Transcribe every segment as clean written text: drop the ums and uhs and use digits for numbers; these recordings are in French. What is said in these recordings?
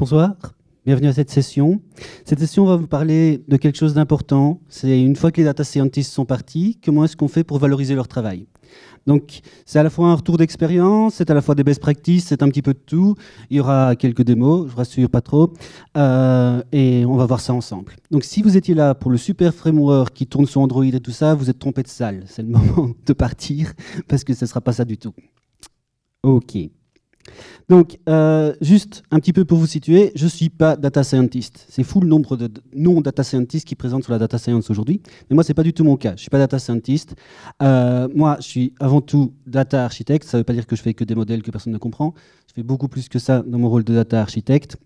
Bonsoir, bienvenue à cette session. Cette session va vous parler de quelque chose d'important. C'est une fois que les data scientists sont partis, comment est-ce qu'on fait pour valoriser leur travail? Donc, c'est à la fois un retour d'expérience, c'est à la fois des best practices, c'est un petit peu de tout. Il y aura quelques démos, je vous rassure pas trop, et on va voir ça ensemble. Donc, si vous étiez là pour le super framework qui tourne sur Android et tout ça, vous êtes trompé de salle. C'est le moment de partir, parce que ce ne sera pas ça du tout. Ok. Donc, juste un petit peu pour vous situer, je ne suis pas data scientist. C'est fou le nombre de non-data scientists qui présentent sur la data science aujourd'hui. Mais moi, ce n'est pas du tout mon cas. Je ne suis pas data scientist. Moi, je suis avant tout data architecte. Ça ne veut pas dire que je fais que des modèles que personne ne comprend. Je fais beaucoup plus que ça dans mon rôle de data architecte.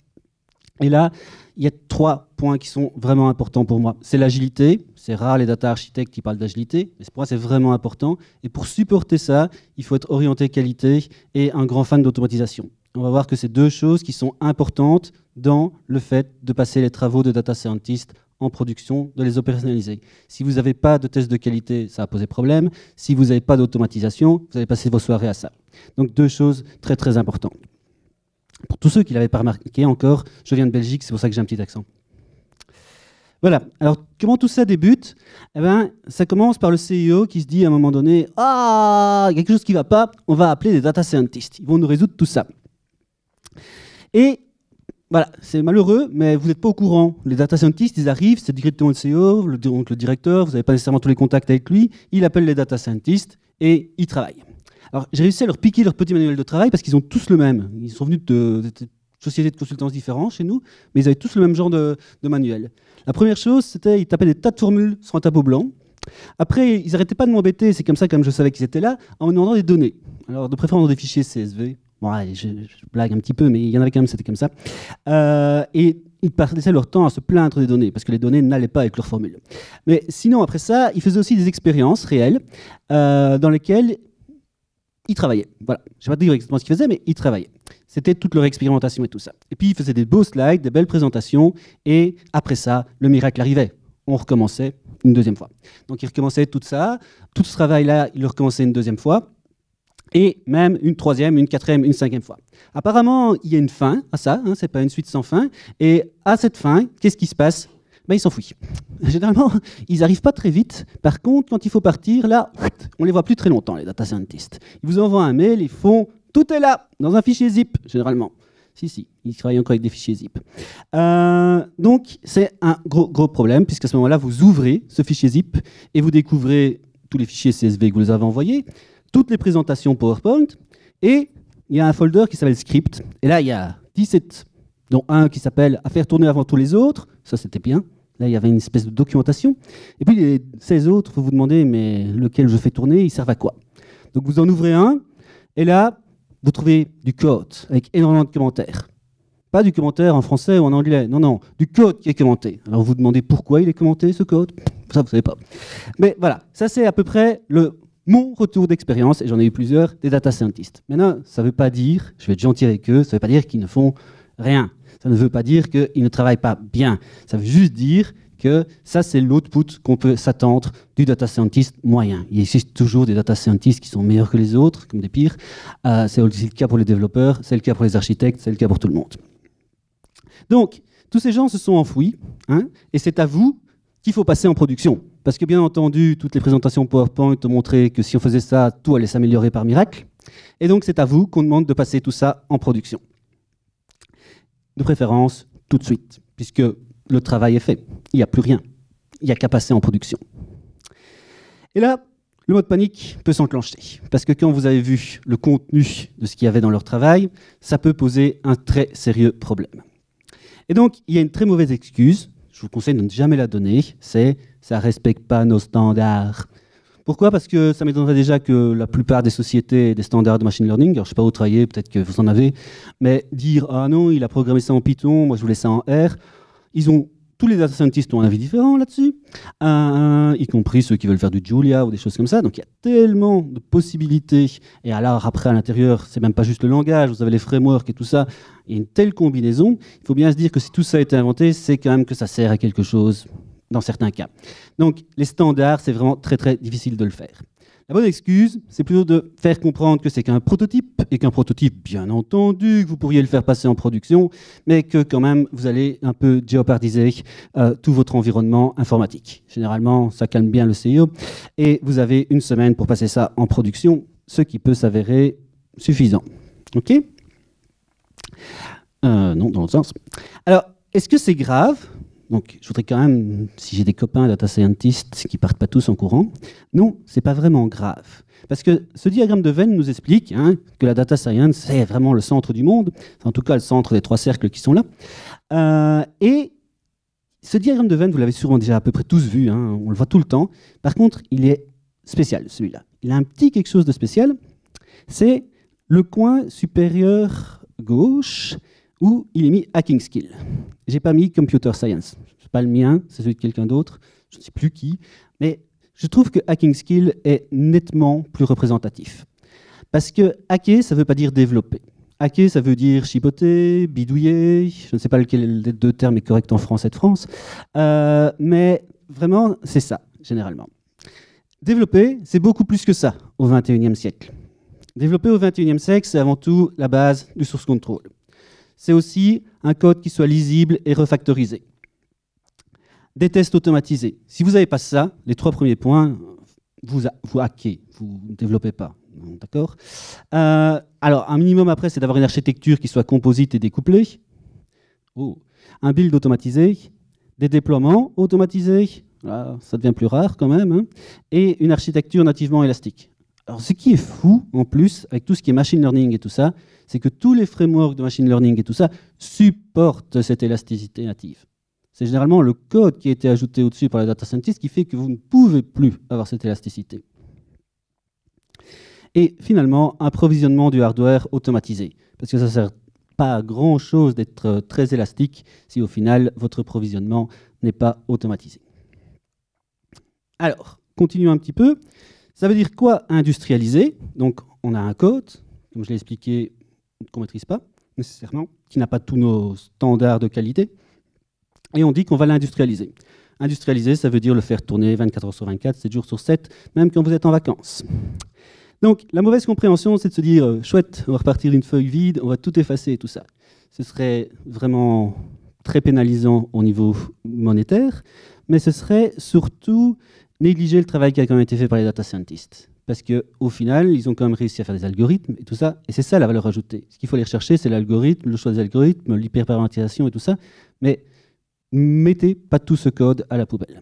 Et là, il y a 3 points qui sont vraiment importants pour moi. C'est l'agilité. C'est rare les data architectes qui parlent d'agilité, mais pour moi, c'est vraiment important. Et pour supporter ça, il faut être orienté qualité et un grand fan d'automatisation. On va voir que c'est 2 choses qui sont importantes dans le fait de passer les travaux de data scientist en production, de les opérationnaliser. Si vous n'avez pas de test de qualité, ça va poser problème. Si vous n'avez pas d'automatisation, vous allez passer vos soirées à ça. Donc 2 choses très très importantes. Pour tous ceux qui ne l'avaient pas remarqué encore, je viens de Belgique, c'est pour ça que j'ai un petit accent. Voilà, alors comment tout ça débute? Eh ben, ça commence par le CEO qui se dit à un moment donné « Ah, il y a quelque chose qui ne va pas, on va appeler des data scientists, ils vont nous résoudre tout ça. » Et voilà, c'est malheureux, mais vous n'êtes pas au courant. Les data scientists, ils arrivent, c'est directement le CEO, donc le directeur, vous n'avez pas nécessairement tous les contacts avec lui, il appelle les data scientists et ils travaillent. Alors, j'ai réussi à leur piquer leur petit manuel de travail parce qu'ils ont tous le même. Ils sont venus de sociétés de consultance différentes chez nous, mais ils avaient tous le même genre de manuel. La première chose, c'était qu'ils tapaient des tas de formules sur un tableau blanc. Après, ils n'arrêtaient pas de m'embêter, c'est comme ça, comme je savais qu'ils étaient là, en me demandant des données. Alors, de préférence dans des fichiers CSV. Bon, allez, je blague un petit peu, mais il y en avait quand même, c'était comme ça. Et ils passaient leur temps à se plaindre des données, parce que les données n'allaient pas avec leurs formules. Mais sinon, après ça, ils faisaient aussi des expériences réelles, dans lesquelles ils travaillaient. Voilà. Je ne vais pas dire exactement ce qu'ils faisaient, mais ils travaillaient. C'était toute leur expérimentation et tout ça. Et puis, ils faisaient des beaux slides, des belles présentations, et après ça, le miracle arrivait. On recommençait une deuxième fois. Donc, ils recommençaient tout ça, tout ce travail-là, ils le recommençaient une deuxième fois, et même une troisième, une quatrième, une cinquième fois. Apparemment, il y a une fin à ça, hein, c'est pas une suite sans fin, et à cette fin, qu'est-ce qui se passe? Ben, ils s'enfuient. Généralement, ils n'arrivent pas très vite. Par contre, quand il faut partir, là, on ne les voit plus très longtemps, les data scientists. Ils vous envoient un mail, ils font « tout est là !» dans un fichier zip, généralement. Si, ils travaillent encore avec des fichiers zip. Donc, c'est un gros problème, puisqu'à ce moment-là, vous ouvrez ce fichier zip et vous découvrez tous les fichiers CSV que vous les avez envoyés, toutes les présentations PowerPoint, et il y a un folder qui s'appelle « Script ». Et là, il y a 17, dont un qui s'appelle « À faire tourner avant tous les autres ». Ça, c'était bien. Là, il y avait une espèce de documentation. Et puis, les 16 autres, vous vous demandez, mais lequel je fais tourner, ils servent à quoi? Donc, vous en ouvrez un, et là, vous trouvez du code, avec énormément de commentaires. Pas du commentaire en français ou en anglais, non, du code qui est commenté. Alors, vous vous demandez pourquoi il est commenté, ce code? Ça, vous ne savez pas. Mais voilà, ça, c'est à peu près mon retour d'expérience, et j'en ai eu plusieurs, des data scientists. Maintenant, ça ne veut pas dire, je vais être gentil avec eux, ça ne veut pas dire qu'ils ne font rien. Ça ne veut pas dire qu'ils ne travaillent pas bien. Ça veut juste dire que ça, c'est l'output qu'on peut s'attendre du data scientist moyen. Il existe toujours des data scientists qui sont meilleurs que les autres, comme des pires. C'est aussi le cas pour les développeurs, c'est le cas pour les architectes, c'est le cas pour tout le monde. Donc, tous ces gens se sont enfouis, hein, et c'est à vous qu'il faut passer en production. Parce que bien entendu, toutes les présentations PowerPoint ont montré que si on faisait ça, tout allait s'améliorer par miracle. Et donc, c'est à vous qu'on demande de passer tout ça en production. De préférence, tout de suite, puisque le travail est fait. Il n'y a plus rien. Il n'y a qu'à passer en production. Et là, le mode panique peut s'enclencher, parce que quand vous avez vu le contenu de ce qu'il y avait dans leur travail, ça peut poser un très sérieux problème. Et donc, il y a une très mauvaise excuse, je vous conseille de ne jamais la donner, c'est « ça ne respecte pas nos standards ». Pourquoi? Parce que ça m'étonnerait déjà que la plupart des sociétés aient des standards de machine learning. Alors, je ne sais pas où travailler, peut-être que vous en avez. Mais dire « Ah non, il a programmé ça en Python, moi je voulais ça en R », tous les data scientists ont un avis différent là-dessus, y compris ceux qui veulent faire du Julia ou des choses comme ça. Donc il y a tellement de possibilités. Et alors après, à l'intérieur, c'est même pas juste le langage, vous avez les frameworks et tout ça. Il y a une telle combinaison. Il faut bien se dire que si tout ça a été inventé, c'est quand même que ça sert à quelque chose dans certains cas. Donc, les standards, c'est vraiment très, très difficile de le faire. La bonne excuse, c'est plutôt de faire comprendre que c'est qu'un prototype, et qu'un prototype, bien entendu, que vous pourriez le faire passer en production, mais que quand même, vous allez un peu jeopardiser tout votre environnement informatique. Généralement, ça calme bien le CIO, et vous avez une semaine pour passer ça en production, ce qui peut s'avérer suffisant. OK ? Non, dans l'autre sens. Alors, est-ce que c'est grave ? Donc, je voudrais quand même, si j'ai des copains data scientists qui partent pas tous en courant, non, c'est pas vraiment grave. Parce que ce diagramme de Venn nous explique que la data science, c'est vraiment le centre du monde, en tout cas le centre des 3 cercles qui sont là. Et ce diagramme de Venn, vous l'avez sûrement déjà à peu près tous vu, on le voit tout le temps. Par contre, il est spécial, celui-là. Il a un petit quelque chose de spécial, c'est le coin supérieur gauche, où il est mis Hacking Skill. J'ai pas mis Computer Science. C'est pas le mien, c'est celui de quelqu'un d'autre. Je ne sais plus qui. Mais je trouve que Hacking Skill est nettement plus représentatif. Parce que hacker, ça ne veut pas dire développer. Hacker, ça veut dire chipoter, bidouiller. Je ne sais pas lequel des deux termes est correct en français de France. Mais vraiment, c'est ça, généralement. Développer, c'est beaucoup plus que ça au XXIe siècle. Développer au XXIe siècle, c'est avant tout la base du source control. C'est aussi un code qui soit lisible et refactorisé. Des tests automatisés. Si vous n'avez pas ça, les 3 premiers points, vous hackez, vous ne développez pas. D'accord ? Alors, un minimum après, c'est d'avoir une architecture qui soit composite et découplée. Un build automatisé, des déploiements automatisés, là, ça devient plus rare quand même, et une architecture nativement élastique. Alors, ce qui est fou, en plus, avec tout ce qui est machine learning et tout ça, c'est que tous les frameworks de machine learning et tout ça supportent cette élasticité native. C'est généralement le code qui a été ajouté au-dessus par les data scientists qui fait que vous ne pouvez plus avoir cette élasticité. Et finalement, un provisionnement du hardware automatisé. Parce que ça ne sert pas à grand-chose d'être très élastique si au final, votre provisionnement n'est pas automatisé. Alors, continuons un petit peu. Ça veut dire quoi industrialiser? Donc, on a un code, comme je l'ai expliqué, qu'on ne maîtrise pas nécessairement, qui n'a pas tous nos standards de qualité, et on dit qu'on va l'industrialiser. Industrialiser, ça veut dire le faire tourner 24 heures sur 24, 7 jours sur 7, même quand vous êtes en vacances. Donc, la mauvaise compréhension, c'est de se dire, chouette, on va repartir d'une feuille vide, on va tout effacer et tout ça. Ce serait vraiment très pénalisant au niveau monétaire, mais ce serait surtout négliger le travail qui a quand même été fait par les data scientists. Parce qu'au final, ils ont quand même réussi à faire des algorithmes et tout ça, et c'est ça la valeur ajoutée. Ce qu'il faut aller rechercher, c'est l'algorithme, le choix des algorithmes, l'hyperparamétrisation et tout ça, mais mettez pas tout ce code à la poubelle.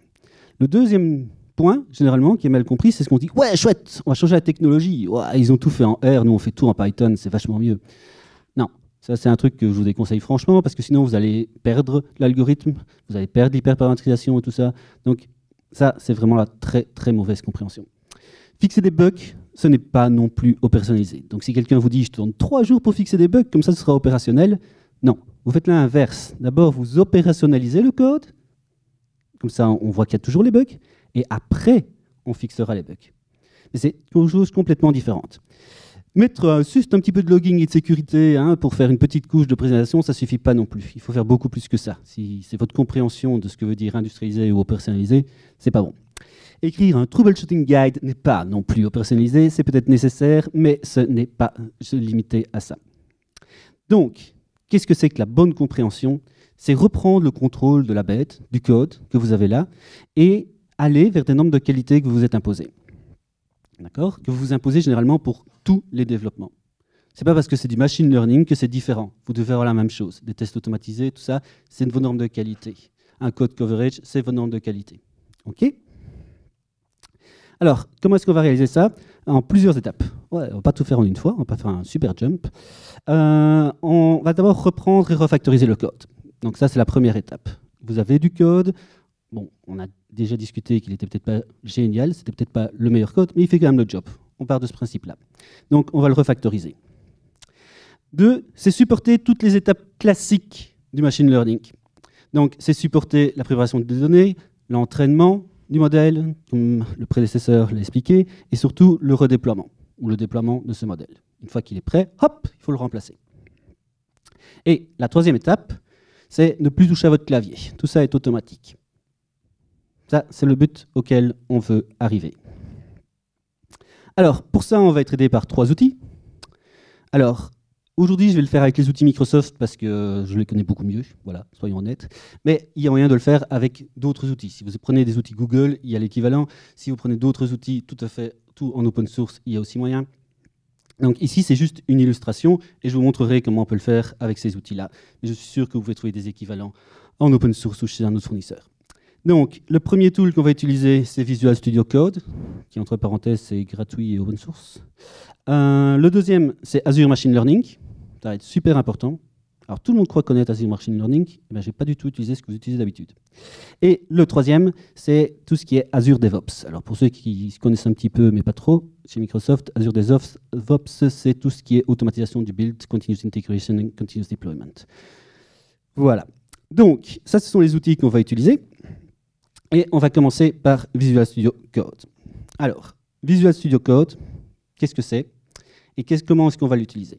Le deuxième point, généralement, qui est mal compris, c'est ce qu'on dit, ouais, chouette, on va changer la technologie, ouais, ils ont tout fait en R, nous on fait tout en Python, c'est vachement mieux. Non, ça c'est un truc que je vous déconseille franchement, parce que sinon vous allez perdre l'algorithme, vous allez perdre l'hyperparamétrisation et tout ça, donc ça c'est vraiment la très très mauvaise compréhension. Fixer des bugs, ce n'est pas non plus opérationnalisé. Donc si quelqu'un vous dit, je tourne 3 jours pour fixer des bugs, comme ça ce sera opérationnel, non. Vous faites l'inverse. D'abord, vous opérationnalisez le code, comme ça on voit qu'il y a toujours les bugs, et après, on fixera les bugs. Mais c'est une chose complètement différente. Mettre juste un petit peu de logging et de sécurité pour faire une petite couche de présentation, ça ne suffit pas non plus. Il faut faire beaucoup plus que ça. Si c'est votre compréhension de ce que veut dire industrialiser ou opérationnaliser, c'est pas bon. Écrire un troubleshooting guide n'est pas non plus opérationnalisé, c'est peut-être nécessaire, mais ce n'est pas se limiter à ça. Donc, qu'est-ce que c'est que la bonne compréhension? C'est reprendre le contrôle de la bête, du code que vous avez là, et aller vers des normes de qualité que vous vous êtes imposées. D'accord? Que vous vous imposez généralement pour tous les développements. Ce n'est pas parce que c'est du machine learning que c'est différent. Vous devez avoir la même chose. Des tests automatisés, tout ça, c'est vos normes de qualité. Un code coverage, c'est vos normes de qualité. OK? Alors, comment est-ce qu'on va réaliser ça? En plusieurs étapes. Ouais, on ne va pas tout faire en une fois, on ne va pas faire un super jump. On va d'abord reprendre et refactoriser le code. Donc ça, c'est la première étape. Vous avez du code. Bon, on a déjà discuté qu'il n'était peut-être pas génial, c'était peut-être pas le meilleur code, mais il fait quand même le job. On part de ce principe-là. Donc, on va le refactoriser. 2, c'est supporter toutes les étapes classiques du machine learning. Donc, c'est supporter la préparation des données, l'entraînement du modèle, comme le prédécesseur l'a expliqué, et surtout le redéploiement, ou le déploiement de ce modèle. Une fois qu'il est prêt, hop, il faut le remplacer. Et la 3e étape, c'est ne plus toucher à votre clavier. Tout ça est automatique. Ça, c'est le but auquel on veut arriver. Alors, pour ça, on va être aidé par 3 outils. Alors, aujourd'hui, je vais le faire avec les outils Microsoft parce que je les connais beaucoup mieux, voilà, soyons honnêtes. Mais il y a moyen de le faire avec d'autres outils. Si vous prenez des outils Google, il y a l'équivalent. Si vous prenez d'autres outils, tout à fait, tout en open source, il y a aussi moyen. Donc ici, c'est juste une illustration et je vous montrerai comment on peut le faire avec ces outils-là. Mais je suis sûr que vous pouvez trouver des équivalents en open source ou chez un autre fournisseur. Donc, le premier tool qu'on va utiliser, c'est Visual Studio Code, qui, entre parenthèses, c'est gratuit et open source. Le deuxième, c'est Azure Machine Learning. Ça va être super important. Alors, tout le monde croit connaître Azure Machine Learning. Eh bien, je n'ai pas du tout utilisé ce que vous utilisez d'habitude. Et le troisième, c'est tout ce qui est Azure DevOps. Alors, pour ceux qui connaissent un petit peu, mais pas trop, chez Microsoft, Azure DevOps, c'est tout ce qui est automatisation du build, continuous integration et continuous deployment. Voilà. Donc, ça, ce sont les outils qu'on va utiliser. Et on va commencer par Visual Studio Code. Alors, Visual Studio Code, qu'est-ce que c'est et comment est-ce qu'on va l'utiliser?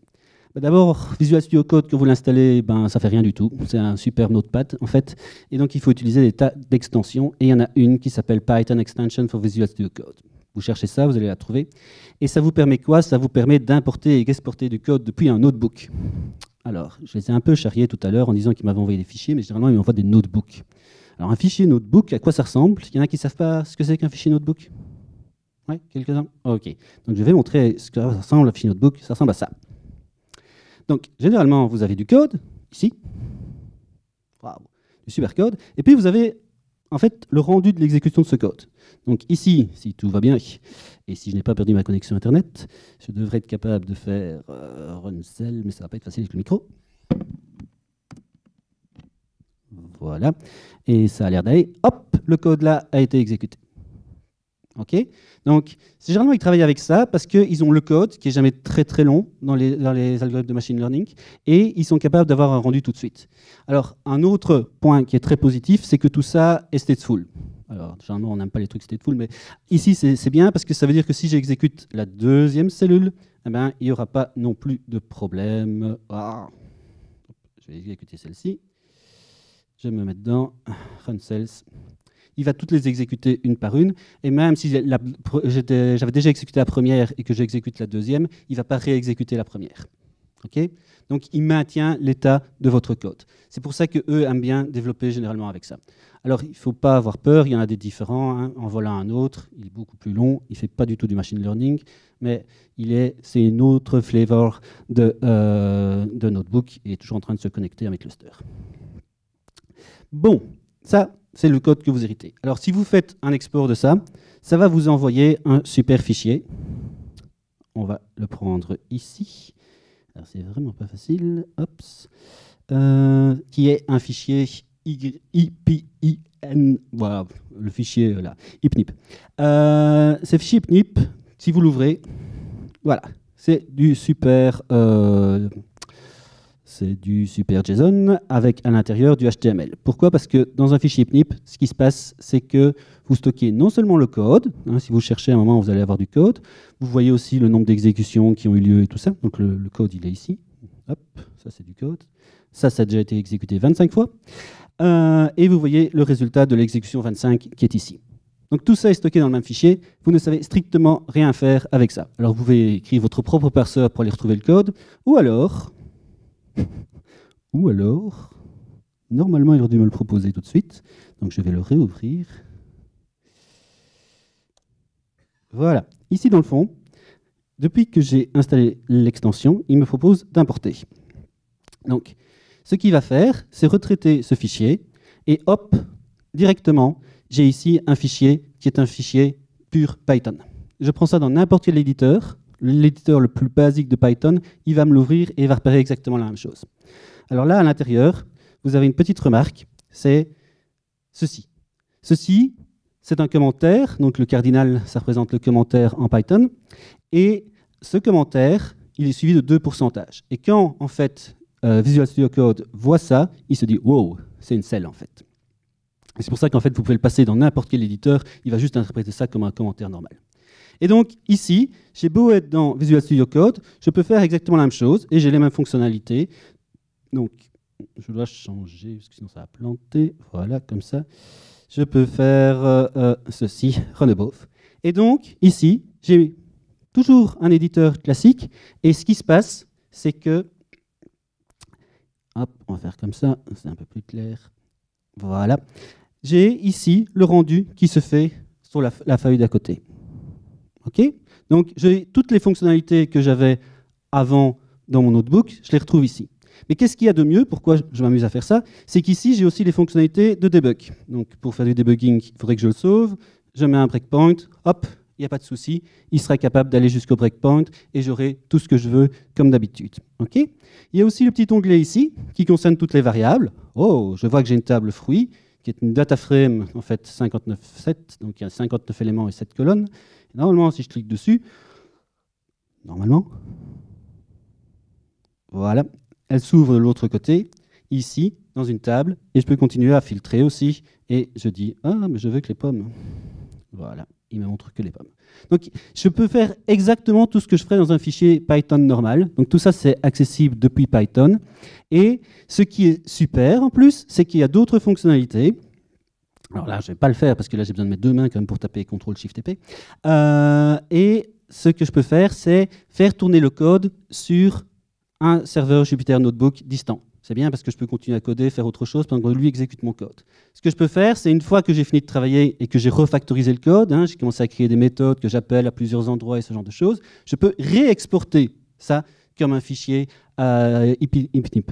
D'abord, Visual Studio Code, quand vous l'installez, ça ne fait rien du tout. C'est un super notepad, en fait. Et donc, il faut utiliser des tas d'extensions. Et il y en a une qui s'appelle Python Extension for Visual Studio Code. Vous cherchez ça, vous allez la trouver. Et ça vous permet quoi? Ça vous permet d'importer et d'exporter du code depuis un notebook. Alors, je les ai un peu charriés tout à l'heure en disant qu'ils m'avaient envoyé des fichiers, mais généralement, ils m'envoient des notebooks. Alors, un fichier notebook, à quoi ça ressemble? Il y en a qui ne savent pas ce que c'est qu'un fichier notebook? Oui, quelques-uns? Ok. Donc, je vais montrer ce que ça ressemble, un fichier notebook. Ça ressemble à ça. Donc, généralement, vous avez du code, ici. Wow. Du super code. Et puis, vous avez, en fait, le rendu de l'exécution de ce code. Donc, ici, si tout va bien, et si je n'ai pas perdu ma connexion Internet, je devrais être capable de faire run cell, mais ça ne va pas être facile avec le micro. Voilà. Et ça a l'air d'aller. Hop, le code là a été exécuté. OK? Donc, généralement, ils travaillent avec ça parce qu'ils ont le code qui n'est jamais très très long dans les algorithmes de machine learning et ils sont capables d'avoir un rendu tout de suite. Alors, un autre point qui est très positif, c'est que tout ça est stateful. Alors, généralement, on n'aime pas les trucs stateful, mais ici, c'est bien parce que ça veut dire que si j'exécute la deuxième cellule, eh ben, il n'y aura pas non plus de problème. Ah. Je vais exécuter celle-ci. Je vais me mettre dans Run Cells. Il va toutes les exécuter une par une. Et même si j'avais déjà exécuté la première et que j'exécute la deuxième, il ne va pas réexécuter la première. Okay? Donc, il maintient l'état de votre code. C'est pour ça qu'eux aiment bien développer généralement avec ça. Alors, il ne faut pas avoir peur. Il y en a des différents. Hein. En voilà un autre. Il est beaucoup plus long. Il ne fait pas du tout du machine learning. Mais c'est une autre flavor de notebook. Il est toujours en train de se connecter à mes clusters. Bon, ça, c'est le code que vous héritez. Alors, si vous faites un export de ça, ça va vous envoyer un super fichier. On va le prendre ici. Alors, c'est vraiment pas facile. Hops. Qui est un fichier IPIN. Voilà, le fichier là, IPNIP. Ce fichier IPNIP, si vous l'ouvrez, voilà, c'est du super JSON avec à l'intérieur du HTML. Pourquoi? Parce que dans un fichier IPNIP, ce qui se passe, c'est que vous stockez non seulement le code, hein, si vous cherchez à un moment, vous allez avoir du code, vous voyez aussi le nombre d'exécutions qui ont eu lieu et tout ça, donc le code, il est ici. Hop, ça c'est du code. Ça a déjà été exécuté 25 fois. Et vous voyez le résultat de l'exécution 25 qui est ici. Donc tout ça est stocké dans le même fichier, vous ne savez strictement rien faire avec ça. Alors vous pouvez écrire votre propre parseur pour aller retrouver le code, ou alors, normalement il aurait dû me le proposer tout de suite, donc je vais le réouvrir. Voilà, ici dans le fond, depuis que j'ai installé l'extension, il me propose d'importer. Donc, ce qu'il va faire, c'est retraiter ce fichier, et hop, directement, j'ai ici un fichier qui est un fichier pur Python. Je prends ça dans n'importe quel éditeur, l'éditeur le plus basique de Python, il va me l'ouvrir et il va repérer exactement la même chose. Alors là, à l'intérieur, vous avez une petite remarque, c'est ceci. Ceci, c'est un commentaire, donc le cardinal, ça représente le commentaire en Python, et ce commentaire, il est suivi de 2 pourcentages. Et quand, en fait, Visual Studio Code voit ça, il se dit « wow, c'est une cell, en fait ». C'est pour ça qu'en fait, vous pouvez le passer dans n'importe quel éditeur, il va juste interpréter ça comme un commentaire normal. Et donc, ici, j'ai beau être dans Visual Studio Code, je peux faire exactement la même chose, et j'ai les mêmes fonctionnalités. Donc, je dois changer, parce que sinon ça va planter. Voilà, comme ça. Je peux faire ceci, run above. Et donc, ici, j'ai toujours un éditeur classique. Et ce qui se passe, c'est que... Hop, on va faire comme ça, c'est un peu plus clair. Voilà. J'ai ici le rendu qui se fait sur la feuille d'à côté. OK ? Donc, j'ai toutes les fonctionnalités que j'avais avant dans mon notebook, je les retrouve ici. Mais qu'est-ce qu'il y a de mieux? Pourquoi je m'amuse à faire ça? C'est qu'ici, j'ai aussi les fonctionnalités de debug. Donc, pour faire du debugging, il faudrait que je le sauve. Je mets un breakpoint, hop, il n'y a pas de souci. Il sera capable d'aller jusqu'au breakpoint et j'aurai tout ce que je veux comme d'habitude. OK? Il y a aussi le petit onglet ici qui concerne toutes les variables. Oh, je vois que j'ai une table fruit qui est une data frame, en fait, 59,7. Donc, il y a 59 éléments et 7 colonnes. Et normalement, si je clique dessus, normalement, voilà, elle s'ouvre de l'autre côté, ici, dans une table, et je peux continuer à filtrer aussi. Et je dis, ah, mais je veux que les pommes. Voilà, il me montre que les pommes. Donc, je peux faire exactement tout ce que je ferais dans un fichier Python normal. Donc, tout ça, c'est accessible depuis Python. Et ce qui est super, en plus, c'est qu'il y a d'autres fonctionnalités. Alors là, je ne vais pas le faire, parce que là, j'ai besoin de mes deux mains quand même pour taper CTRL-SHIFT-P. Et ce que je peux faire, c'est faire tourner le code sur un serveur Jupyter Notebook distant. C'est bien parce que je peux continuer à coder, faire autre chose pendant que lui exécute mon code. Ce que je peux faire, c'est une fois que j'ai fini de travailler et que j'ai refactorisé le code, j'ai commencé à créer des méthodes que j'appelle à plusieurs endroits et ce genre de choses, je peux réexporter ça comme un fichier IPNIP.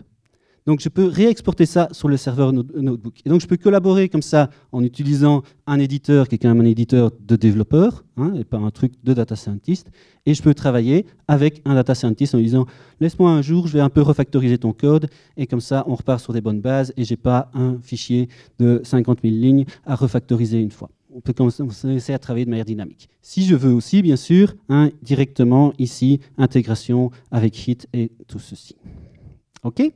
Donc je peux réexporter ça sur le serveur Notebook. Et donc je peux collaborer comme ça en utilisant un éditeur qui est quand même un éditeur de développeur, et pas un truc de data scientist. Et je peux travailler avec un data scientist en lui disant laisse-moi un jour, je vais un peu refactoriser ton code, et comme ça on repart sur des bonnes bases et j'ai pas un fichier de 50 000 lignes à refactoriser une fois. On peut commencer à travailler de manière dynamique. Si je veux aussi, bien sûr, directement ici, intégration avec Hit et tout ceci. OK ?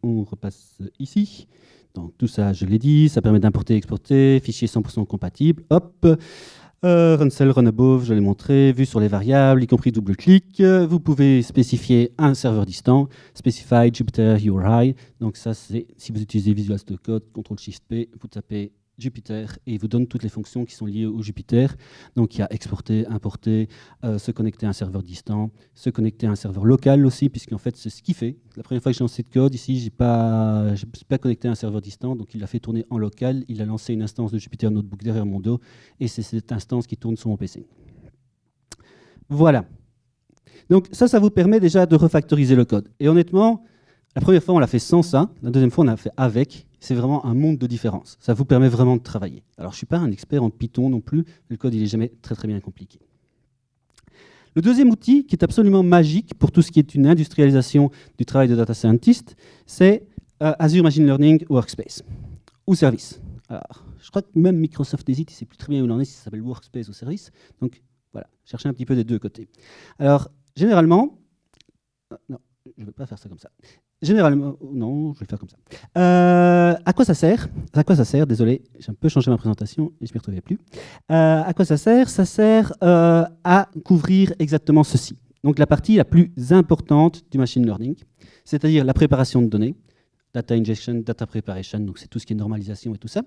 On repasse ici. Donc tout ça, je l'ai dit, ça permet d'importer et exporter, fichier 100% compatible. Hop, run cell, run above, je l'ai montré, vue sur les variables, y compris double-clic. Vous pouvez spécifier un serveur distant, specify Jupyter URI. Donc ça, c'est si vous utilisez Visual Studio Code, CTRL-SHIFT-P, vous tapez Jupyter et il vous donne toutes les fonctions qui sont liées au Jupyter. Donc il y a exporter, importer, se connecter à un serveur distant, se connecter à un serveur local aussi, puisqu'en fait c'est ce qu'il fait. La première fois que j'ai lancé le code, ici je ne suis pas connecté à un serveur distant, donc il l'a fait tourner en local, il a lancé une instance de Jupyter Notebook derrière mon dos, et c'est cette instance qui tourne sur mon PC. Voilà. Donc ça vous permet déjà de refactoriser le code. Et honnêtement, la première fois on l'a fait sans ça, la deuxième fois on l'a fait avec. C'est vraiment un monde de différence. Ça vous permet vraiment de travailler. Alors, je ne suis pas un expert en Python non plus. Le code, il n'est jamais très, très bien compliqué. Le deuxième outil, qui est absolument magique pour tout ce qui est une industrialisation du travail de data scientist, c'est Azure Machine Learning Workspace, ou Service. Alors, je crois que même Microsoft hésite, il ne sait plus très bien où il en est, si ça s'appelle Workspace ou Service. Donc, voilà, cherchez un petit peu des deux côtés. Alors, généralement... non, je ne vais pas faire ça comme ça. Généralement, non, je vais le faire comme ça. À quoi ça sert? À quoi ça sert? Désolé, j'ai un peu changé ma présentation et je ne m'y retrouvais plus. À quoi ça sert? Ça sert à couvrir exactement ceci. Donc la partie la plus importante du machine learning, c'est-à-dire la préparation de données, data ingestion, data preparation, donc c'est tout ce qui est normalisation et tout ça.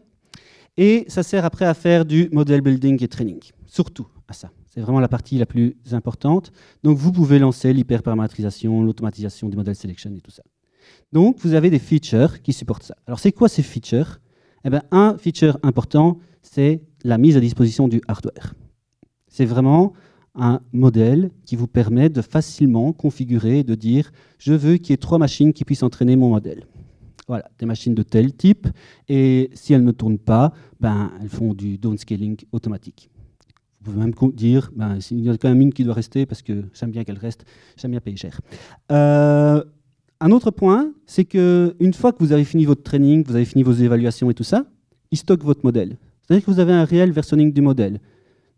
Et ça sert après à faire du model building et training, surtout à ça. C'est vraiment la partie la plus importante. Donc vous pouvez lancer l'hyperparamétrisation, l'automatisation du model selection et tout ça. Donc, vous avez des features qui supportent ça. Alors, c'est quoi ces features? Eh bien, un feature important, c'est la mise à disposition du hardware. C'est vraiment un modèle qui vous permet de facilement configurer, de dire « je veux qu'il y ait 3 machines qui puissent entraîner mon modèle ». Voilà, des machines de tel type, et si elles ne tournent pas, ben, elles font du downscaling automatique. Vous pouvez même dire ben, « il y a quand même une qui doit rester parce que j'aime bien qu'elle reste, j'aime bien payer cher ». Un autre point, c'est qu'une fois que vous avez fini votre training, vous avez fini vos évaluations et tout ça, il stocke votre modèle. C'est-à-dire que vous avez un réel versionning du modèle.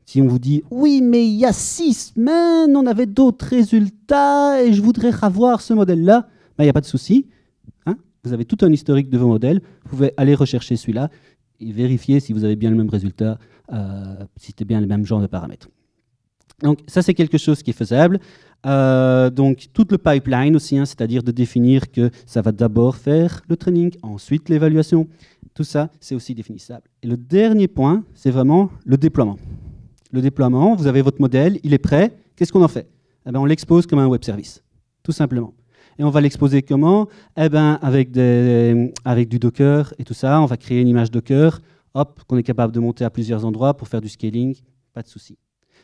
Si on vous dit « oui, mais il y a 6 semaines, on avait d'autres résultats et je voudrais revoir ce modèle-là », ben, il n'y a pas de souci. Vous avez tout un historique de vos modèles. Vous pouvez aller rechercher celui-là et vérifier si vous avez bien le même résultat, si c'était bien le même genre de paramètres. Donc ça, c'est quelque chose qui est faisable. Donc tout le pipeline aussi, c'est-à-dire de définir que ça va d'abord faire le training, ensuite l'évaluation, Tout ça, c'est aussi définissable. Et le dernier point, c'est vraiment le déploiement. Le déploiement, vous avez votre modèle, il est prêt. Qu'est-ce qu'on en fait? Eh ben, on l'expose comme un web service, tout simplement. Et on va l'exposer comment? Eh ben, avec du Docker et tout ça. On va créer une image Docker, hop, qu'on est capable de monter à plusieurs endroits pour faire du scaling, pas de souci.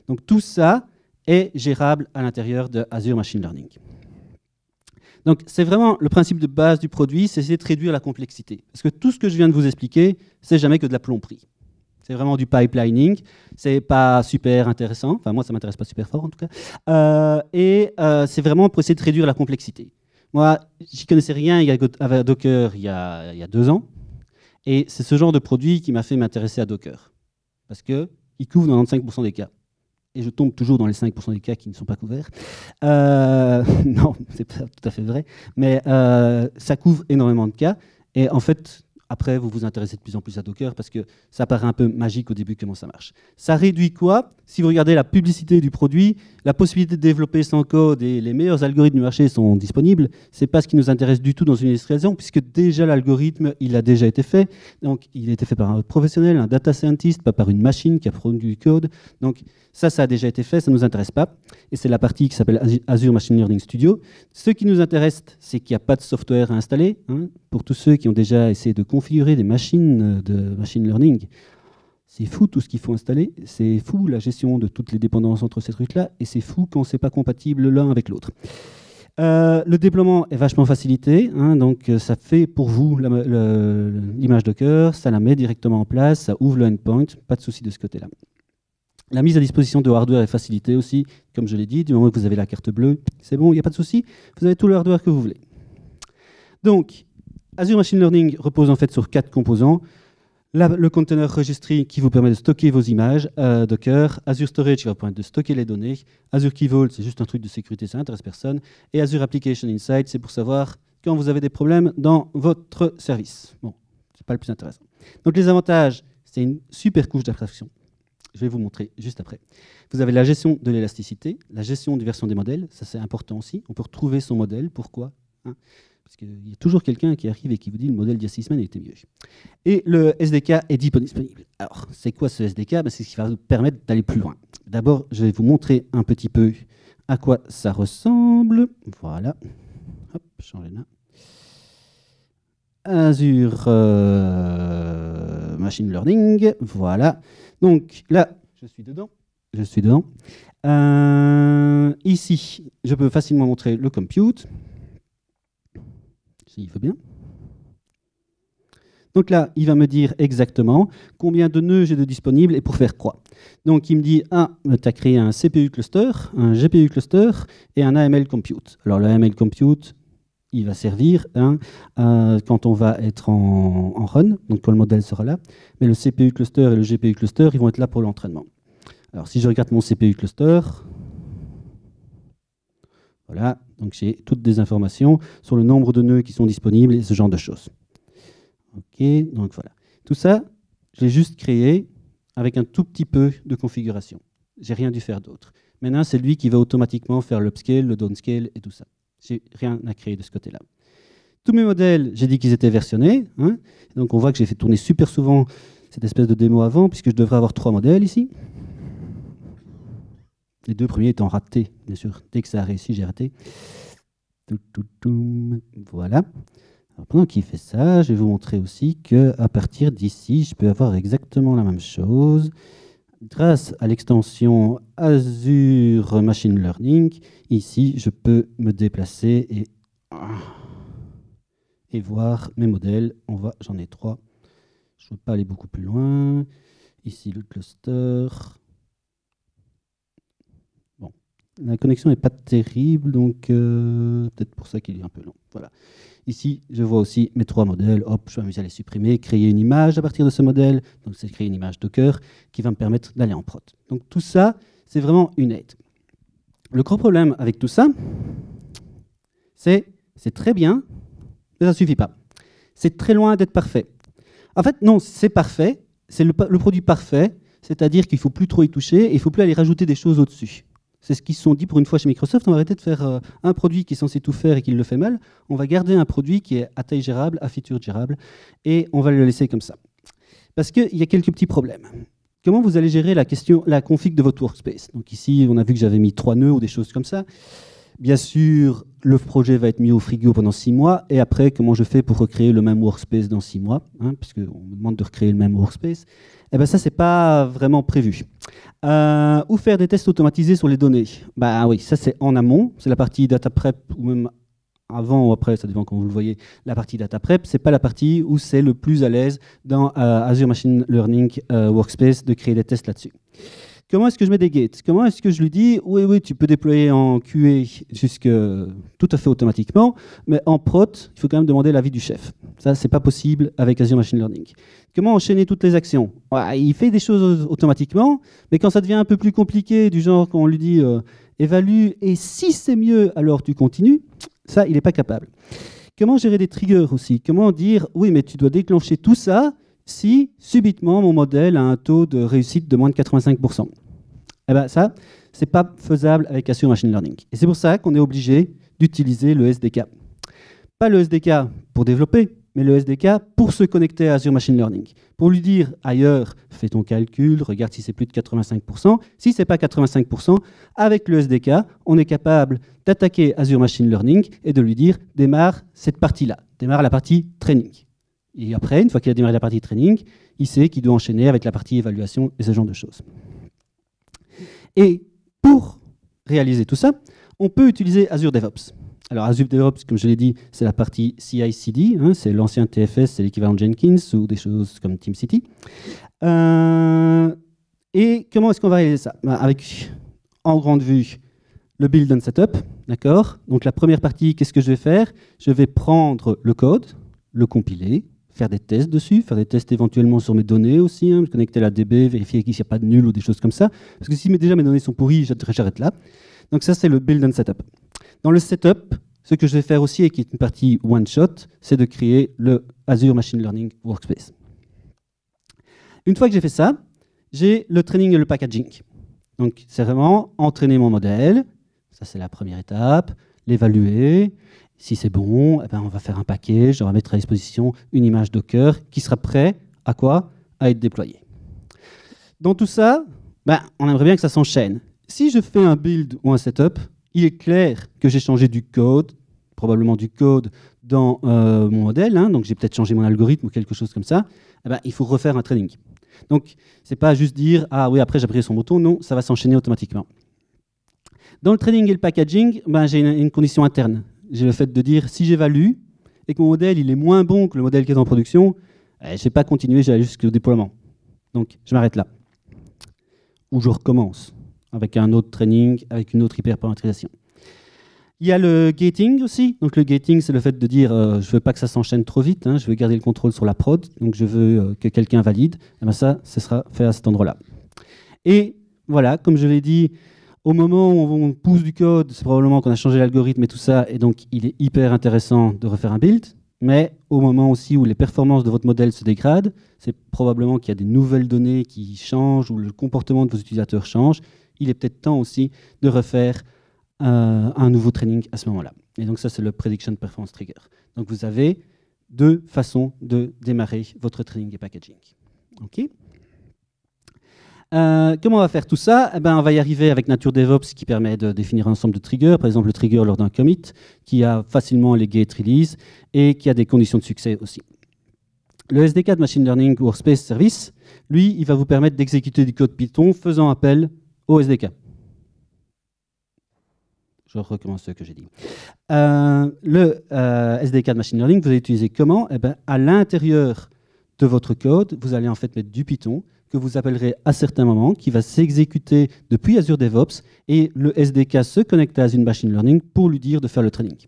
Donc tout ça est gérable à l'intérieur de Azure Machine Learning. Donc c'est vraiment le principe de base du produit, c'est essayer de réduire la complexité. Parce que tout ce que je viens de vous expliquer, c'est jamais que de la plomberie. C'est vraiment du pipelining, c'est pas super intéressant, enfin moi ça m'intéresse pas super fort en tout cas, c'est vraiment pour essayer de réduire la complexité. Moi, j'y connaissais rien avec Docker il y a 2 ans, et c'est ce genre de produit qui m'a fait m'intéresser à Docker, parce qu'il couvre 95% des cas. Et je tombe toujours dans les 5% des cas qui ne sont pas couverts. Non, c'est pas tout à fait vrai, mais ça couvre énormément de cas, et en fait, après, vous vous intéressez de plus en plus à Docker parce que ça paraît un peu magique au début comment ça marche. Ça réduit quoi? Si vous regardez la publicité du produit, la possibilité de développer sans code et les meilleurs algorithmes du marché sont disponibles. Ce n'est pas ce qui nous intéresse du tout dans une industrialisation puisque déjà l'algorithme, il a déjà été fait. Donc, il a été fait par un professionnel, un data scientist, pas par une machine qui a produit du code. Donc, ça a déjà été fait, ça ne nous intéresse pas. Et c'est la partie qui s'appelle Azure Machine Learning Studio. Ce qui nous intéresse, c'est qu'il n'y a pas de software à installer. Pour tous ceux qui ont déjà essayé de configurer des machines de machine learning, c'est fou tout ce qu'il faut installer. C'est fou la gestion de toutes les dépendances entre ces trucs-là. Et c'est fou quand ce n'est pas compatible l'un avec l'autre. Le déploiement est vachement facilité. Donc ça fait pour vous l'image Docker, ça la met directement en place, ça ouvre le endpoint, pas de souci de ce côté-là. La mise à disposition de hardware est facilitée aussi, comme je l'ai dit, du moment que vous avez la carte bleue, c'est bon, il n'y a pas de souci, vous avez tout le hardware que vous voulez. Donc, Azure Machine Learning repose en fait sur 4 composants. Le container registry qui vous permet de stocker vos images, Docker, Azure Storage qui va vous permettre de stocker les données, Azure Key Vault, c'est juste un truc de sécurité, ça n'intéresse personne, et Azure Application Insight, c'est pour savoir quand vous avez des problèmes dans votre service. Bon, c'est pas le plus intéressant. Donc les avantages, c'est une super couche d'abstraction. Je vais vous montrer juste après. Vous avez la gestion de l'élasticité, la gestion des versions des modèles, ça c'est important aussi. On peut retrouver son modèle, pourquoi? Parce qu'il y a toujours quelqu'un qui arrive et qui vous dit le modèle d'il y a 6 semaines était mieux. Et le SDK est disponible. Alors, c'est quoi ce SDK? C'est ce qui va vous permettre d'aller plus loin. D'abord, je vais vous montrer un petit peu à quoi ça ressemble. Voilà. Hop, changer là. Azure Machine Learning. Voilà. Donc là, je suis dedans. Ici, je peux facilement montrer le compute. S'il veut bien. Donc là, il va me dire exactement combien de nœuds j'ai de disponibles et pour faire quoi. Donc il me dit, tu as créé un CPU cluster, un GPU cluster et un AML compute. Alors le AML compute, il va servir quand on va être en run, donc quand le modèle sera là. Mais le CPU cluster et le GPU cluster, ils vont être là pour l'entraînement. Alors si je regarde mon CPU cluster, voilà, donc j'ai toutes des informations sur le nombre de nœuds qui sont disponibles et ce genre de choses. Ok, donc voilà. Tout ça, je l'ai juste créé avec un tout petit peu de configuration. J'ai rien dû faire d'autre. Maintenant, c'est lui qui va automatiquement faire l'upscale, le downscale et tout ça. J'ai rien à créer de ce côté-là. Tous mes modèles, j'ai dit qu'ils étaient versionnés. Donc on voit que j'ai fait tourner super souvent cette espèce de démo avant, puisque je devrais avoir 3 modèles ici. Les 2 premiers étant ratés, bien sûr. Dès que ça a réussi, j'ai raté. Voilà. Alors, pendant qu'il fait ça, je vais vous montrer aussi qu'à partir d'ici, je peux avoir exactement la même chose. Grâce à l'extension Azure Machine Learning, ici, je peux me déplacer et voir mes modèles. J'en ai 3. Je ne veux pas aller beaucoup plus loin. Ici, le cluster. Bon, la connexion n'est pas terrible, donc peut-être pour ça qu'il est un peu long. Voilà. Ici, je vois aussi mes 3 modèles. Hop, je vais m'amuser à les supprimer, créer une image à partir de ce modèle. Donc, c'est créer une image Docker qui va me permettre d'aller en prod. Donc, tout ça, c'est vraiment une aide. Le gros problème avec tout ça, c'est très bien, mais ça ne suffit pas. C'est très loin d'être parfait. En fait, non, c'est parfait. C'est le produit parfait, c'est-à-dire qu'il ne faut plus trop y toucher et il ne faut plus aller rajouter des choses au-dessus. C'est ce qu'ils se sont dit pour une fois chez Microsoft. On va arrêter de faire un produit qui est censé tout faire et qui le fait mal. On va garder un produit qui est à taille gérable, à feature gérable, et on va le laisser comme ça. Parce qu'il y a quelques petits problèmes. Comment vous allez gérer la config de votre workspace? Donc ici, on a vu que j'avais mis 3 nœuds ou des choses comme ça. Bien sûr, le projet va être mis au frigo pendant 6 mois. Et après, comment je fais pour recréer le même workspace dans 6 mois, hein, puisqu'on me demande de recréer le même workspace. Eh bien, ça, ce n'est pas vraiment prévu. Ou faire des tests automatisés sur les données. Bah oui, ça, c'est en amont. C'est la partie data prep, ou même avant ou après, ça dépend comment vous le voyez, la partie data prep. Ce n'est pas la partie où c'est le plus à l'aise dans Azure Machine Learning Workspace de créer des tests là-dessus. Comment est-ce que je mets des gates? Comment est-ce que je lui dis, oui, tu peux déployer en QA jusque tout à fait automatiquement, mais en prod, il faut quand même demander l'avis du chef. Ça, c'est pas possible avec Azure Machine Learning. Comment enchaîner toutes les actions? Ouais, il fait des choses automatiquement, mais quand ça devient un peu plus compliqué, du genre quand on lui dit évalue, et si c'est mieux, alors tu continues, ça, il n'est pas capable. Comment gérer des triggers aussi? Comment dire, oui, mais tu dois déclencher tout ça si, subitement, mon modèle a un taux de réussite de moins de 85%. Eh bien, ça, ce n'est pas faisable avec Azure Machine Learning. Et c'est pour ça qu'on est obligé d'utiliser le SDK. Pas le SDK pour développer, mais le SDK pour se connecter à Azure Machine Learning. Pour lui dire, ailleurs, fais ton calcul, regarde si c'est plus de 85%. Si ce n'est pas 85%, avec le SDK, on est capable d'attaquer Azure Machine Learning et de lui dire, démarre cette partie-là, démarre la partie training. Et après, une fois qu'il a démarré la partie training, il sait qu'il doit enchaîner avec la partie évaluation et ce genre de choses. Et pour réaliser tout ça, on peut utiliser Azure DevOps. Alors Azure DevOps, comme je l'ai dit, c'est la partie CI/CD, hein, c'est l'ancien TFS, c'est l'équivalent de Jenkins ou des choses comme TeamCity. Et comment est-ce qu'on va réaliser ça? Avec, en grande vue, le build and setup, d'accord? Donc la première partie, qu'est-ce que je vais faire? Je vais prendre le code, le compiler, faire des tests dessus, faire des tests éventuellement sur mes données aussi, hein, me connecter à la DB, vérifier qu'il n'y a pas de nul ou des choses comme ça. Parce que si déjà mes données sont pourries, j'arrête là. Donc ça, c'est le build and setup. Dans le setup, ce que je vais faire aussi, et qui est une partie one-shot, c'est de créer le Azure Machine Learning Workspace. Une fois que j'ai fait ça, j'ai le training et le packaging. Donc c'est vraiment entraîner mon modèle, ça c'est la première étape, l'évaluer. Si c'est bon, eh ben on va faire un package, on va mettre à disposition une image Docker qui sera prêt à quoi? À être déployée. Dans tout ça, ben, on aimerait bien que ça s'enchaîne. Si je fais un build ou un setup, il est clair que j'ai changé du code, probablement du code dans mon modèle, hein, donc j'ai peut-être changé mon algorithme ou quelque chose comme ça, eh ben, il faut refaire un training. Donc, ce n'est pas juste dire « Ah oui, après j'ai appuyé sur mon bouton », non, ça va s'enchaîner automatiquement. Dans le training et le packaging, ben, j'ai une condition interne. J'ai le fait de dire, si j'évalue et que mon modèle il est moins bon que le modèle qui est en production, je ne vais pas continuer, j'allais jusqu'au déploiement. Donc, je m'arrête là. Ou je recommence avec un autre training, avec une autre hyperparamétrisation. Il y a le gating aussi. Donc, le gating, c'est le fait de dire, je ne veux pas que ça s'enchaîne trop vite, hein, je veux garder le contrôle sur la prod, donc je veux que quelqu'un valide. Et bien ça, ce sera fait à cet endroit-là. Et voilà, comme je l'ai dit, au moment où on pousse du code, c'est probablement qu'on a changé l'algorithme et tout ça, et donc il est hyper intéressant de refaire un build. Mais au moment aussi où les performances de votre modèle se dégradent, c'est probablement qu'il y a des nouvelles données qui changent ou le comportement de vos utilisateurs change. Il est peut-être temps aussi de refaire un nouveau training à ce moment-là. Et donc ça, c'est le Prediction Performance Trigger. Donc vous avez deux façons de démarrer votre training et packaging. OK. Comment on va faire tout ça? Eh ben, on va y arriver avec Nature DevOps qui permet de définir un ensemble de triggers, par exemple le trigger lors d'un commit, qui a facilement les gate release et qui a des conditions de succès aussi. Le SDK de Machine Learning Workspace Service, lui, il va vous permettre d'exécuter du code Python faisant appel au SDK. Je recommence ce que j'ai dit. Le SDK de Machine Learning, vous allez utiliser comment? Eh ben, à l'intérieur de votre code, vous allez en fait mettre du Python que vous appellerez à certains moments, qui va s'exécuter depuis Azure DevOps, et le SDK se connecte à Azure Machine Learning pour lui dire de faire le training.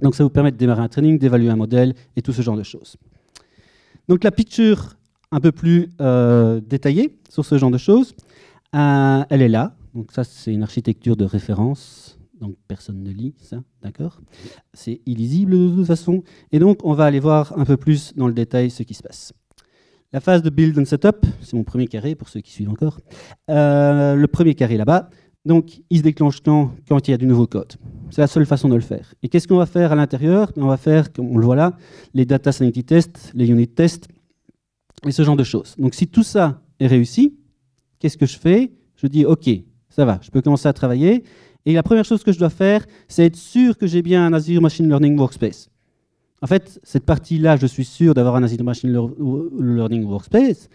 Donc ça vous permet de démarrer un training, d'évaluer un modèle et tout ce genre de choses. Donc la picture un peu plus détaillée sur ce genre de choses, elle est là. Donc ça, c'est une architecture de référence. Donc personne ne lit ça, d'accord? C'est illisible de toute façon. Et donc on va aller voir un peu plus dans le détail ce qui se passe. La phase de build and setup, c'est mon premier carré pour ceux qui suivent encore. Le premier carré là-bas, Donc, il se déclenche quand il y a du nouveau code. C'est la seule façon de le faire. Et qu'est-ce qu'on va faire à l'intérieur? On va faire, comme on le voit là, les data sanity tests, les unit tests, et ce genre de choses. Donc, si tout ça est réussi, qu'est-ce que je fais? Je dis, OK, ça va, je peux commencer à travailler. Et la première chose que je dois faire, c'est être sûr que j'ai bien un Azure Machine Learning Workspace. En fait, cette partie-là, je suis sûr d'avoir un Azure Machine Learning Workspace.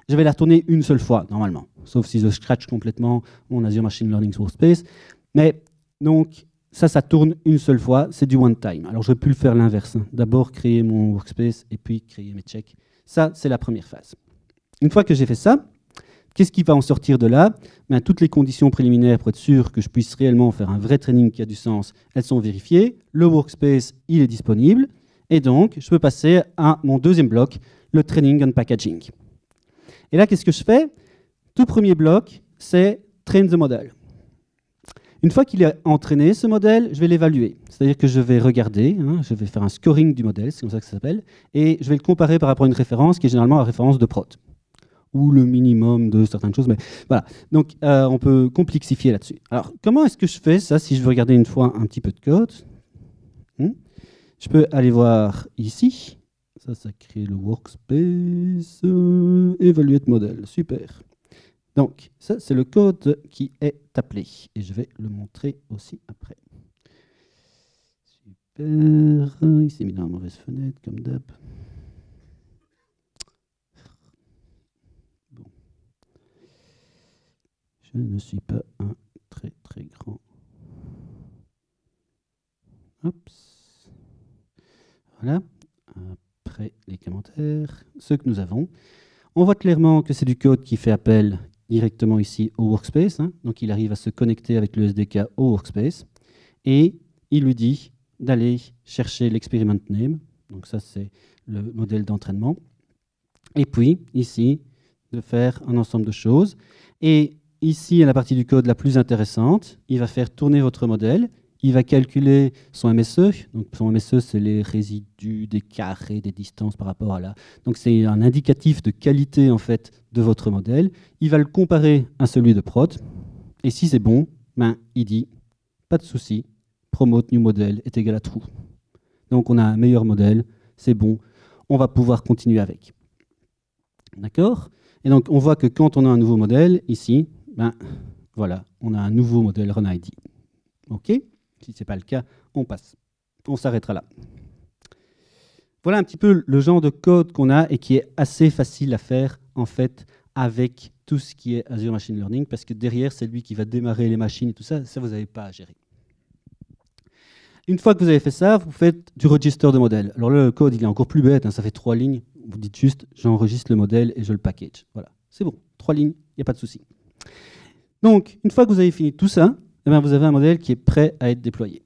Je vais la retourner une seule fois, normalement. Sauf si je scratch complètement mon Azure Machine Learning Workspace. Mais donc, ça tourne une seule fois. C'est du one time. Alors, j'aurais pu le faire l'inverse. D'abord, créer mon workspace et puis créer mes checks. Ça, c'est la première phase. Une fois que j'ai fait ça, qu'est-ce qui va en sortir de là? Toutes les conditions préliminaires pour être sûr que je puisse réellement faire un vrai training qui a du sens, elles sont vérifiées. Le workspace, il est disponible. Et donc, je peux passer à mon deuxième bloc, le training and packaging. Et là, qu'est-ce que je fais? Tout premier bloc, c'est train the model. Une fois qu'il est entraîné, ce modèle, je vais l'évaluer. C'est-à-dire que je vais regarder, je vais faire un scoring du modèle, c'est comme ça que ça s'appelle, et je vais le comparer par rapport à une référence qui est généralement la référence de prod, ou le minimum de certaines choses, mais voilà. Donc, on peut complexifier là-dessus. Alors, comment est-ce que je fais ça si je veux regarder une fois un petit peu de code? Je peux aller voir ici. Ça crée le workspace. Evaluate model. Super. Donc, ça, c'est le code qui est appelé. Et je vais le montrer aussi après. Super. Il s'est mis dans la mauvaise fenêtre, comme d'hab. Bon. Je ne suis pas un très très grand. Hop. Voilà. Après les commentaires, ce que nous avons. On voit clairement que c'est du code qui fait appel directement ici au workspace. Donc il arrive à se connecter avec le SDK au workspace. Et il lui dit d'aller chercher l'experiment name. Donc ça, c'est le modèle d'entraînement. Et puis, ici, de faire un ensemble de choses. Et ici, à la partie du code la plus intéressante, il va faire tourner votre modèle. Il va calculer son MSE. Donc, son MSE, c'est les résidus des carrés, des distances par rapport à là. Donc, c'est un indicatif de qualité, en fait, de votre modèle. Il va le comparer à celui de prod. Et si c'est bon, il dit, pas de souci, promote new model est égal à true. Donc, on a un meilleur modèle, c'est bon, on va pouvoir continuer avec. D'accord? Et donc, on voit que quand on a un nouveau modèle, ici, voilà, on a un nouveau modèle run ID. OK? Si ce n'est pas le cas, on passe. On s'arrêtera là. Voilà un petit peu le genre de code qu'on a et qui est assez facile à faire, en fait, avec tout ce qui est Azure Machine Learning, parce que derrière, c'est lui qui va démarrer les machines et tout ça, ça, vous n'avez pas à gérer. Une fois que vous avez fait ça, vous faites du register de modèle. Alors là, le code, il est encore plus bête, ça fait 3 lignes. Vous dites juste, j'enregistre le modèle et je le package. Voilà, c'est bon, 3 lignes, il n'y a pas de souci. Donc, une fois que vous avez fini tout ça, vous avez un modèle qui est prêt à être déployé.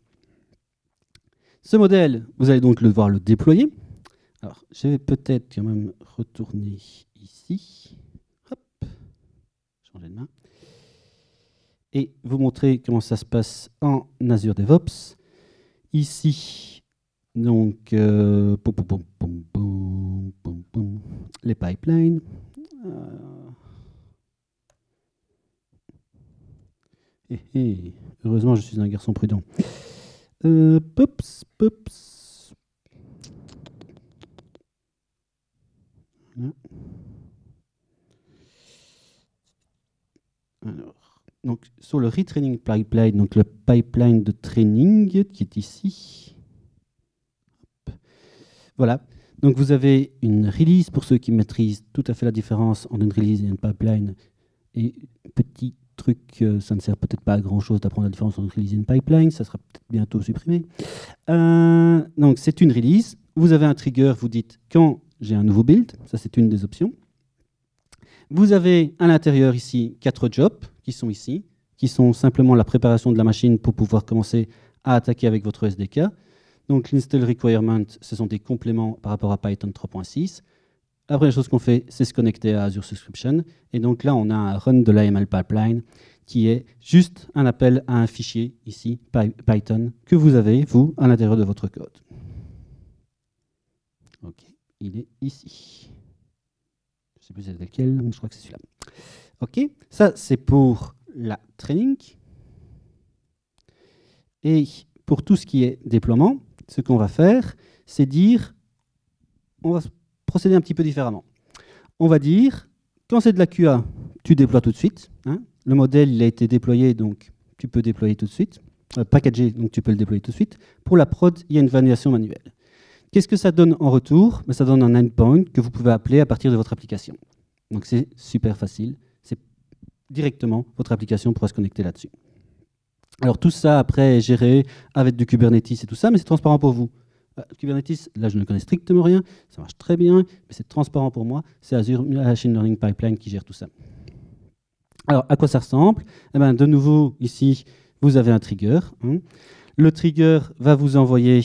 Ce modèle, vous allez donc devoir le déployer. Alors, je vais peut-être quand même retourner ici. Hop, changer de main. Et vous montrer comment ça se passe en Azure DevOps. Ici, donc, les pipelines. Heureusement, je suis un garçon prudent. Pops. Alors, donc, sur le retraining pipeline, donc le pipeline de training qui est ici. Hop. Voilà. Donc, vous avez une release pour ceux qui maîtrisent tout à fait la différence entre une release et une pipeline. Et petit truc, ça ne sert peut-être pas à grand-chose d'apprendre la différence entre une release et une pipeline. Ça sera peut-être bientôt supprimé. Donc, c'est une release. Vous avez un trigger, vous dites quand j'ai un nouveau build. Ça, c'est une des options. Vous avez à l'intérieur ici 4 jobs qui sont ici, qui sont simplement la préparation de la machine pour pouvoir commencer à attaquer avec votre SDK. Donc l'install requirement, ce sont des compléments par rapport à Python 3.6. La première chose qu'on fait, c'est se connecter à Azure Subscription. Et donc là, on a un run de l'AML pipeline qui est juste un appel à un fichier ici, Python, que vous avez, vous, à l'intérieur de votre code. OK, il est ici. Je ne sais plus c'est lequel, je crois que c'est celui-là. OK, ça c'est pour la training. Et pour tout ce qui est déploiement, ce qu'on va faire, c'est dire, on va procéder un petit peu différemment. On va dire, quand c'est de la QA, tu déploies tout de suite. Hein. Le modèle, il a été déployé, donc tu peux déployer tout de suite. Packagé, donc tu peux le déployer tout de suite. Pour la prod, il y a une validation manuelle. Qu'est-ce que ça donne en retour? Ça donne un endpoint que vous pouvez appeler à partir de votre application. Donc c'est super facile. C'est directement votre application pourra se connecter là-dessus. Alors tout ça après est géré avec du Kubernetes et tout ça, mais c'est transparent pour vous. Kubernetes, là je ne connais strictement rien, ça marche très bien, mais c'est transparent pour moi. C'est Azure Machine Learning Pipeline qui gère tout ça. Alors à quoi ça ressemble? Eh bien, de nouveau, ici, vous avez un trigger. Hein. Le trigger va vous envoyer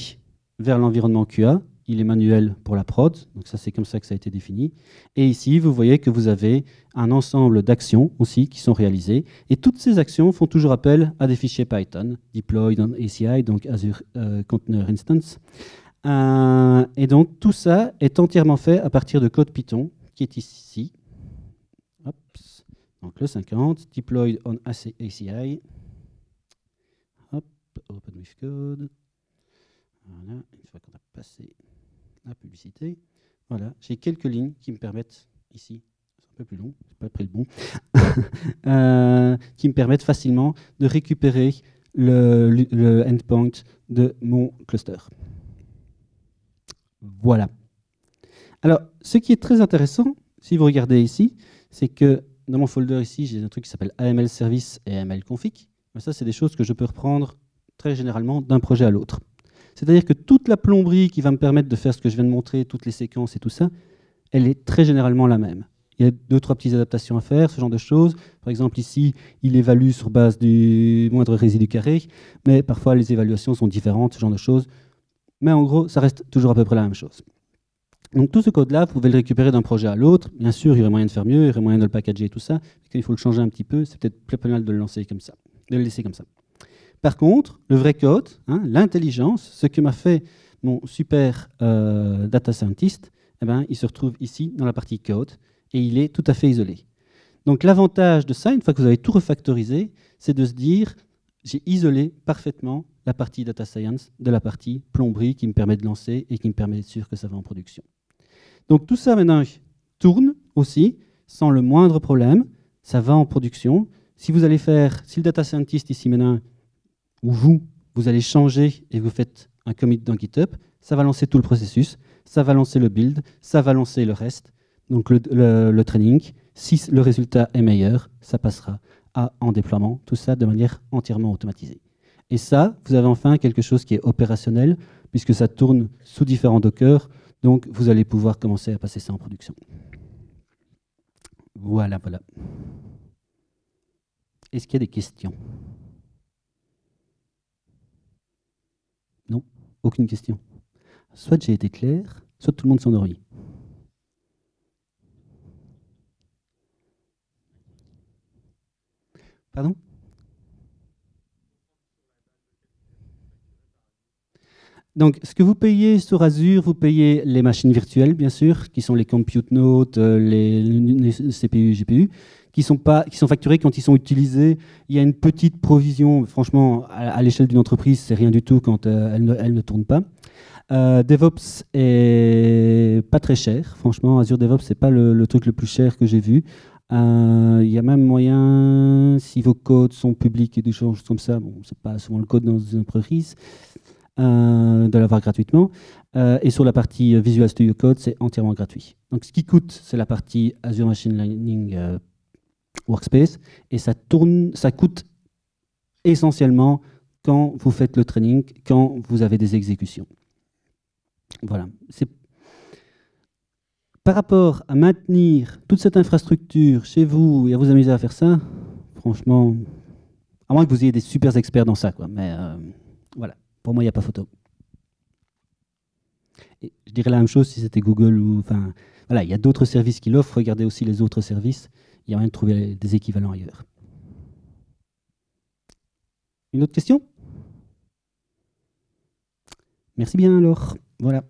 vers l'environnement QA. Il est manuel pour la prod, donc ça c'est comme ça que ça a été défini. Et ici, vous voyez que vous avez un ensemble d'actions aussi qui sont réalisées. Et toutes ces actions font toujours appel à des fichiers Python, deployed on ACI, donc Azure Container Instance. Et donc tout ça est entièrement fait à partir de code Python, qui est ici. Hop. Donc le 50, deployed on ACI. Hop, open with code. Voilà, une fois qu'on a passé la publicité. Voilà, j'ai quelques lignes qui me permettent, ici, c'est un peu plus long, je n'ai pas pris le bon, qui me permettent facilement de récupérer le endpoint de mon cluster. Voilà. Alors, ce qui est très intéressant, si vous regardez ici, c'est que dans mon folder ici, j'ai un truc qui s'appelle AML Service et AML Config. Mais ça, c'est des choses que je peux reprendre très généralement d'un projet à l'autre. C'est-à-dire que toute la plomberie qui va me permettre de faire ce que je viens de montrer, toutes les séquences et tout ça, elle est très généralement la même. Il y a 2-3 petites adaptations à faire, ce genre de choses. Par exemple, ici, il évalue sur base du moindre résidu carré, mais parfois les évaluations sont différentes, ce genre de choses. Mais en gros, ça reste toujours à peu près la même chose. Donc tout ce code-là, vous pouvez le récupérer d'un projet à l'autre. Bien sûr, il y aurait moyen de faire mieux, il y aurait moyen de le packager et tout ça. Mais qu'il faut le changer un petit peu, c'est peut-être plus mal de le lancer comme ça, de le laisser comme ça. Par contre, le vrai code, hein, l'intelligence, ce que m'a fait mon super data scientist, eh ben, il se retrouve ici dans la partie code et il est tout à fait isolé. Donc l'avantage de ça, une fois que vous avez tout refactorisé, c'est de se dire, j'ai isolé parfaitement la partie data science de la partie plomberie qui me permet de lancer et qui me permet d'être sûr que ça va en production. Donc tout ça maintenant tourne aussi sans le moindre problème, ça va en production. Si vous allez faire, si le data scientist ici maintenant, ou vous allez changer et vous faites un commit dans GitHub, ça va lancer tout le processus, ça va lancer le build, ça va lancer le reste, donc le training. Si le résultat est meilleur, ça passera en déploiement, tout ça de manière entièrement automatisée. Et ça, vous avez enfin quelque chose qui est opérationnel, puisque ça tourne sous différents Docker, donc vous allez pouvoir commencer à passer ça en production. Voilà, voilà. Est-ce qu'il y a des questions ? Non, aucune question. Soit j'ai été clair, soit tout le monde s'est endormi. Pardon ? Donc, ce que vous payez sur Azure, vous payez les machines virtuelles, bien sûr, qui sont les compute nodes, les CPU, GPU, qui sont facturées quand ils sont utilisés. Il y a une petite provision, franchement, à l'échelle d'une entreprise, c'est rien du tout quand elle ne tourne pas. DevOps est pas très cher, franchement. Azure DevOps, c'est pas le truc le plus cher que j'ai vu. Il y a même moyen, si vos codes sont publics et des choses comme ça, bon, c'est pas souvent le code dans une entreprise, de l'avoir gratuitement. Et sur la partie Visual Studio Code, c'est entièrement gratuit. Donc ce qui coûte, c'est la partie Azure Machine Learning Workspace, et ça coûte essentiellement quand vous faites le training, quand vous avez des exécutions. Voilà. Par rapport à maintenir toute cette infrastructure chez vous et à vous amuser à faire ça, franchement, à moins que vous ayez des super experts dans ça, quoi. Mais voilà, pour moi, il n'y a pas photo. Et je dirais la même chose si c'était Google ou, enfin, voilà, il y a d'autres services qui l'offrent. Regardez aussi les autres services. Il y a moyen de trouver des équivalents ailleurs. Une autre question ? Merci bien alors. Voilà.